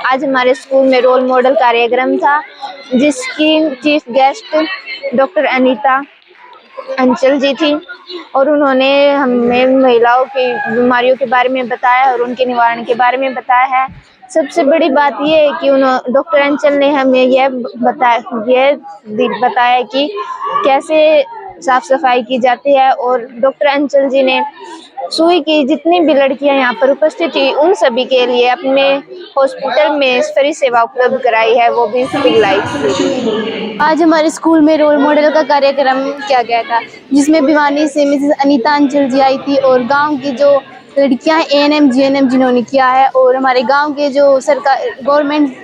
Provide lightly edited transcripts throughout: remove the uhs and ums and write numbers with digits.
आज हमारे स्कूल में रोल मॉडल कार्यक्रम था, जिसकी चीफ गेस्ट डॉक्टर अनीता अंचल जी थी और उन्होंने हमें महिलाओं की बीमारियों के बारे में बताया और उनके निवारण के बारे में बताया है। सबसे बड़ी बात ये है कि डॉक्टर अंचल ने हमें यह बताया कि कैसे साफ सफाई की जाती है और डॉक्टर अंचल जी ने सुई की जितनी भी लड़कियां यहाँ पर उपस्थित थी उन सभी के लिए अपने हॉस्पिटल में फ्री सेवा उपलब्ध कराई है, वो भी फ्री लाइफ। आज हमारे स्कूल में रोल मॉडल का कार्यक्रम किया गया था, जिसमें भिवानी से मिसेस अनीता अंचल जी आई थी और गांव की जो लड़कियां एएनएम जीएनएम जिन्होंने किया है और हमारे गांव के जो सरकार गवर्नमेंट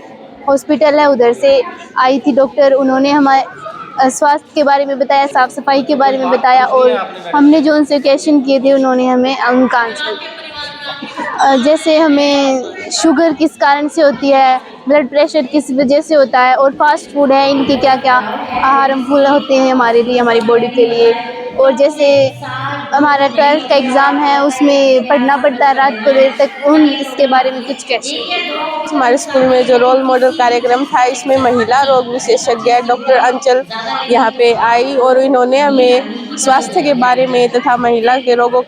हॉस्पिटल है उधर से आई थी डॉक्टर। उन्होंने हमारे स्वास्थ्य के बारे में बताया, साफ सफाई के बारे में बताया और हमने जो उनसे क्वेश्चन किए थे उन्होंने हमें उनका आंसर दिया। जैसे हमें शुगर किस कारण से होती है, ब्लड प्रेशर किस वजह से होता है और फास्ट फूड है इनके क्या क्या हार्मफुल होते हैं हमारे लिए, हमारी बॉडी के लिए। और जैसे हमारा 12th का एग्ज़ाम है उसमें पढ़ना पड़ता है रात को देर तक, उन इसके बारे में कुछ क्वेश्चन। हमारे स्कूल में जो रोल मॉडल कार्यक्रम था, इसमें महिला रोग विशेषज्ञ डॉक्टर अंचल यहाँ पे आई और इन्होंने हमें स्वास्थ्य के बारे में तथा महिला के रोग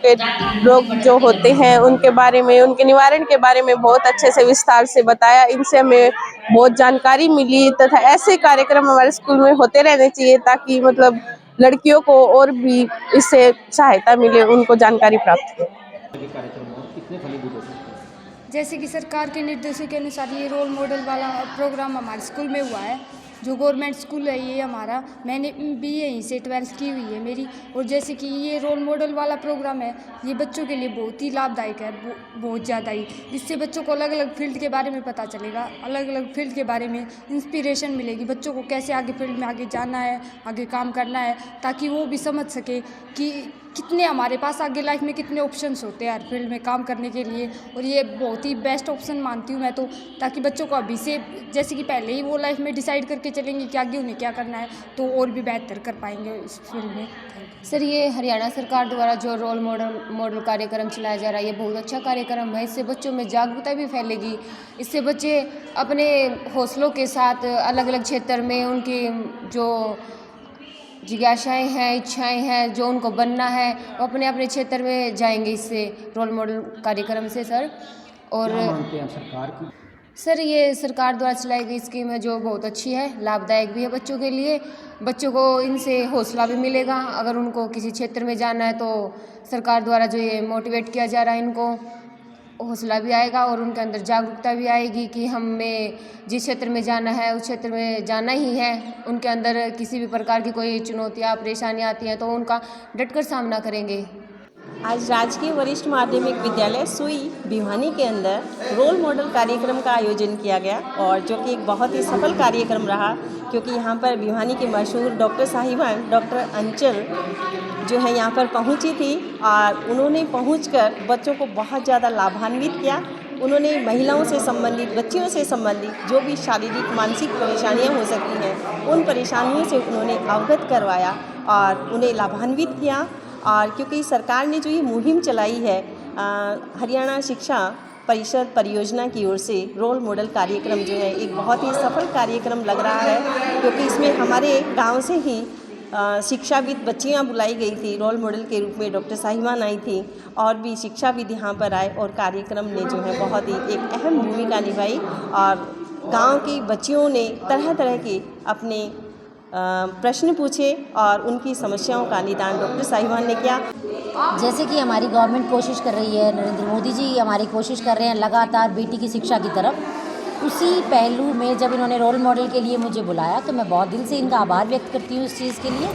जो होते हैं उनके बारे में, उनके निवारण के बारे में बहुत अच्छे से विस्तार से बताया। इनसे हमें बहुत जानकारी मिली तथा ऐसे कार्यक्रम हमारे स्कूल में होते रहने चाहिए ताकि मतलब लड़कियों को और भी इससे सहायता मिले, उनको जानकारी प्राप्त हो। जैसे कि सरकार के निर्देशों के अनुसार ये रोल मॉडल वाला प्रोग्राम हमारे स्कूल में हुआ है। जो गवर्नमेंट स्कूल है ये हमारा, मैंने बीए यहीं से 12th की हुई है मेरी। और जैसे कि ये रोल मॉडल वाला प्रोग्राम है, ये बच्चों के लिए बहुत ही लाभदायक है, बहुत ज़्यादा ही। इससे बच्चों को अलग अलग फील्ड के बारे में पता चलेगा, अलग अलग फील्ड के बारे में इंस्पिरेशन मिलेगी बच्चों को, कैसे आगे फील्ड में आगे जाना है, आगे काम करना है, ताकि वो भी समझ सके कि कितने हमारे पास आगे लाइफ में कितने ऑप्शंस होते हैं हर फील्ड में काम करने के लिए। और ये बहुत ही बेस्ट ऑप्शन मानती हूँ मैं तो, ताकि बच्चों को अभी से, जैसे कि पहले ही वो लाइफ में डिसाइड करके चलेंगे कि आगे उन्हें क्या करना है, तो और भी बेहतर कर पाएंगे इस फील्ड में। सर, ये हरियाणा सरकार द्वारा जो रोल मॉडल कार्यक्रम चलाया जा रहा है, ये बहुत अच्छा कार्यक्रम है। इससे बच्चों में जागरूकता भी फैलेगी। इससे बच्चे अपने हौसलों के साथ अलग अलग क्षेत्र में उनकी जो जिज्ञासाएँ हैं, इच्छाएँ हैं, जो उनको बनना है, वो अपने अपने क्षेत्र में जाएंगे इससे रोल मॉडल कार्यक्रम से। सर, और सरकार की सर, ये सरकार द्वारा चलाई गई स्कीम है जो बहुत अच्छी है, लाभदायक भी है बच्चों के लिए। बच्चों को इनसे हौसला भी मिलेगा, अगर उनको किसी क्षेत्र में जाना है तो सरकार द्वारा जो ये मोटिवेट किया जा रहा है, इनको हौसला भी आएगा और उनके अंदर जागरूकता भी आएगी कि हमें जिस क्षेत्र में जाना है उस क्षेत्र में जाना ही है। उनके अंदर किसी भी प्रकार की कोई चुनौतियाँ परेशानियाँ आती हैं तो उनका डटकर सामना करेंगे। आज राजकीय वरिष्ठ माध्यमिक विद्यालय सुई भिवानी के अंदर रोल मॉडल कार्यक्रम का आयोजन किया गया और जो कि एक बहुत ही सफल कार्यक्रम रहा, क्योंकि यहाँ पर भिवानी के मशहूर डॉक्टर साहिबान डॉक्टर अंचल जो है यहाँ पर पहुँची थी और उन्होंने पहुँचकर बच्चों को बहुत ज़्यादा लाभान्वित किया। उन्होंने महिलाओं से संबंधित, बच्चियों से संबंधित जो भी शारीरिक मानसिक परेशानियाँ हो सकती हैं, उन परेशानियों से उन्होंने अवगत करवाया और उन्हें लाभान्वित किया। और क्योंकि सरकार ने जो ये मुहिम चलाई है हरियाणा शिक्षा परिषद परियोजना की ओर से, रोल मॉडल कार्यक्रम जो है एक बहुत ही सफल कार्यक्रम लग रहा है, क्योंकि इसमें हमारे गांव से ही शिक्षाविद बच्चियां बुलाई गई थी। रोल मॉडल के रूप में डॉक्टर साहिबान आई थी और भी शिक्षाविद यहाँ पर आए और कार्यक्रम ने जो है बहुत ही एक अहम भूमिका निभाई और गांव की बच्चियों ने तरह तरह के अपने प्रश्न पूछे और उनकी समस्याओं का निदान डॉक्टर साहिबान ने किया। जैसे कि हमारी गवर्नमेंट कोशिश कर रही है, नरेंद्र मोदी जी हमारी कोशिश कर रहे हैं लगातार बेटी की शिक्षा की तरफ, उसी पहलू में जब इन्होंने रोल मॉडल के लिए मुझे बुलाया तो मैं बहुत दिल से इनका आभार व्यक्त करती हूँ इस चीज़ के लिए।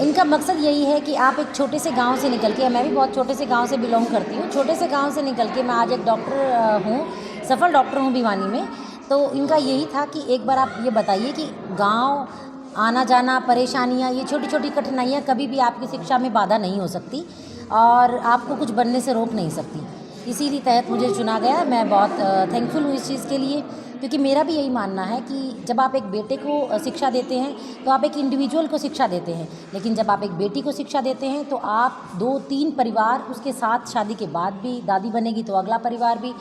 इनका मकसद यही है कि आप एक छोटे से गांव से निकल के, मैं भी बहुत छोटे से गांव से बिलोंग करती हूँ, छोटे से गांव से निकल के मैं आज एक डॉक्टर हूँ, सफल डॉक्टर हूँ भिवानी में। तो इनका यही था कि एक बार आप ये बताइए कि गाँव आना जाना, परेशानियाँ, ये छोटी छोटी कठिनाइयाँ कभी भी आपकी शिक्षा में बाधा नहीं हो सकती और आपको कुछ बनने से रोक नहीं सकती। इसीलिए तहत मुझे चुना गया। मैं बहुत थैंकफुल हूँ इस चीज़ के लिए, क्योंकि मेरा भी यही मानना है कि जब आप एक बेटे को शिक्षा देते हैं तो आप एक इंडिविजुअल को शिक्षा देते हैं, लेकिन जब आप एक बेटी को शिक्षा देते हैं तो आप 2-3 परिवार उसके साथ, शादी के बाद भी दादी बनेगी तो अगला परिवार भी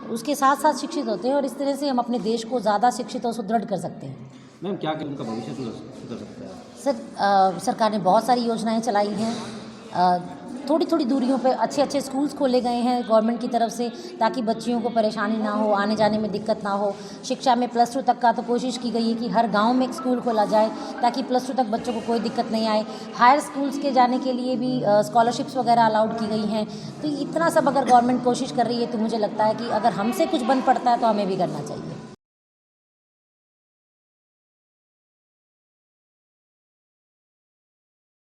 उसके साथ साथ शिक्षित होते हैं, और इस तरह से हम अपने देश को ज़्यादा शिक्षित और सुदृढ़ कर सकते हैं। मैम क्या उनका भविष्य सुधर सकता है? सर, सरकार ने बहुत सारी योजनाएं चलाई हैं। थोड़ी थोड़ी दूरियों पे अच्छे अच्छे स्कूल्स खोले गए हैं गवर्नमेंट की तरफ से, ताकि बच्चियों को परेशानी ना हो, आने जाने में दिक्कत ना हो। शिक्षा में +2 तक का तो कोशिश की गई है कि हर गांव में एक स्कूल खोला जाए, ताकि +2 तक बच्चों को कोई दिक्कत नहीं आए। हायर स्कूल्स के जाने के लिए भी स्कॉलरशिप्स वगैरह अलाउड की गई हैं। तो इतना सब अगर गवर्नमेंट कोशिश कर रही है तो मुझे लगता है कि अगर हमसे कुछ बन पड़ता है तो हमें भी करना चाहिए।